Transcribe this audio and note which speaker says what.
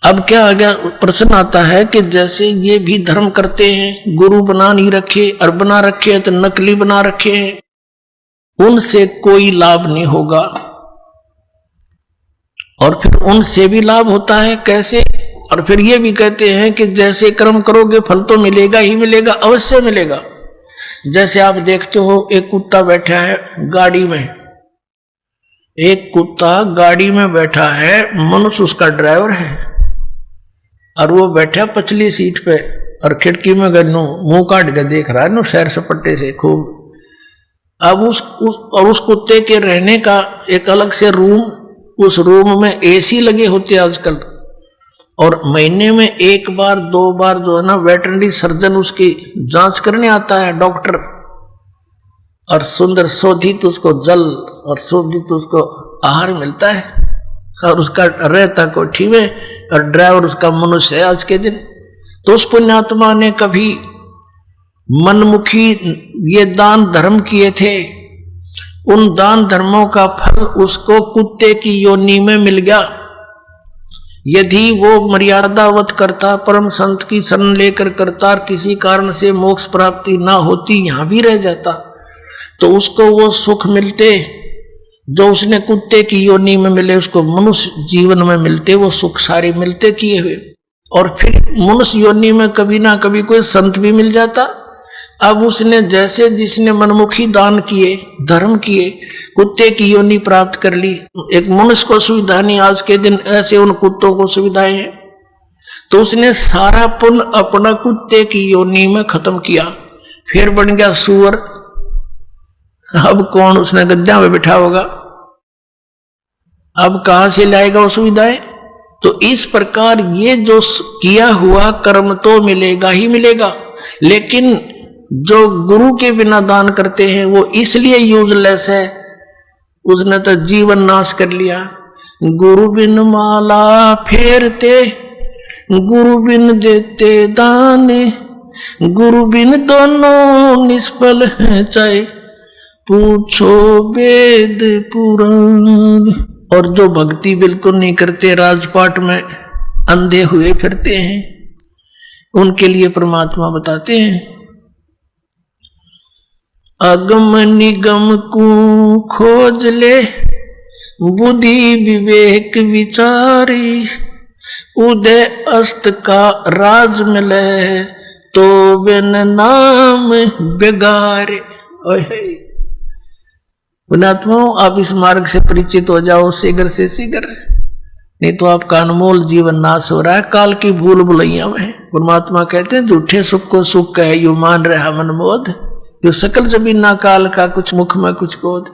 Speaker 1: अब क्या आ गया प्रश्न आता है कि जैसे ये भी धर्म करते हैं, गुरु बना नहीं रखे और बना रखे तो नकली बना रखे हैं, उनसे कोई लाभ नहीं होगा। और फिर उनसे भी लाभ होता है, कैसे? और फिर ये भी कहते हैं कि जैसे कर्म करोगे फल तो मिलेगा ही मिलेगा, अवश्य मिलेगा। जैसे आप देखते हो एक कुत्ता बैठा है गाड़ी में, एक कुत्ता गाड़ी में बैठा है, मनुष्य उसका ड्राइवर है और वो बैठा पछली सीट पे और खिड़की में गन्नू मुंह काट के देख रहा है नो सैर सपट्टे से खूब। अब उस कुत्ते के रहने का एक अलग से रूम, उस रूम में एसी लगे होते हैं आजकल, और महीने में एक बार दो बार जो है ना वेटरनरी सर्जन उसकी जांच करने आता है डॉक्टर, और सुंदर शोधित उसको जल और शोधित उसको आहार मिलता है, और उसका रहता कोठी में, और ड्राइवर उसका मनुष्य है आज के दिन। तो उस पुण्यात्मा ने कभी मनमुखी ये दान धर्म किए थे, उन दान धर्मों का फल उसको कुत्ते की योनि में मिल गया। यदि वो मर्यादावत करता, परम संत की शरण लेकर करता, किसी कारण से मोक्ष प्राप्ति ना होती, यहां भी रह जाता, तो उसको वो सुख मिलते जो उसने कुत्ते की योनि में मिले, उसको मनुष्य जीवन में मिलते वो सुख सारे मिलते किए हुए। और फिर मनुष्य योनि में कभी ना कभी कोई संत भी मिल जाता। अब उसने जैसे जिसने मनमुखी दान किए, धर्म किए, कुत्ते की योनि प्राप्त कर ली। एक मनुष्य को सुविधा नहीं आज के दिन, ऐसे उन कुत्तों को सुविधाएं हैं, तो उसने सारा पुण्य अपना कुत्ते की योनि में खत्म किया, फिर बन गया सुअर। अब कौन उसने गद्दा में बिठा होगा, अब कहां से लाएगा वो सुविधाएं? तो इस प्रकार ये जो किया हुआ कर्म तो मिलेगा ही मिलेगा, लेकिन जो गुरु के बिना दान करते हैं वो इसलिए यूजलेस है, उसने तो जीवन नाश कर लिया। गुरु बिन माला फेरते, गुरु बिन देते दान, गुरु बिन दोनों निष्फल हैं, चाहे पूछो वेद पुराण। और जो भक्ति बिल्कुल नहीं करते, राजपाट में अंधे हुए फिरते हैं, उनके लिए परमात्मा बताते हैं, अगम निगम को खोज ले, बुद्धि विवेक विचारी, उदय अस्त का राज मिले, तो बिन नाम बेगारे। पुण्यात्माओं, आप इस मार्ग से परिचित हो जाओ शीघ्र से शीघ्र, नहीं तो आपका अनमोल जीवन नाश हो रहा है काल की भूल भुलैया में। परमात्मा कहते हैं झूठे सुख को सुख कहे, यू मान रहा मनमोद, यो सकल जमीना काल का, कुछ मुख में कुछ गोद।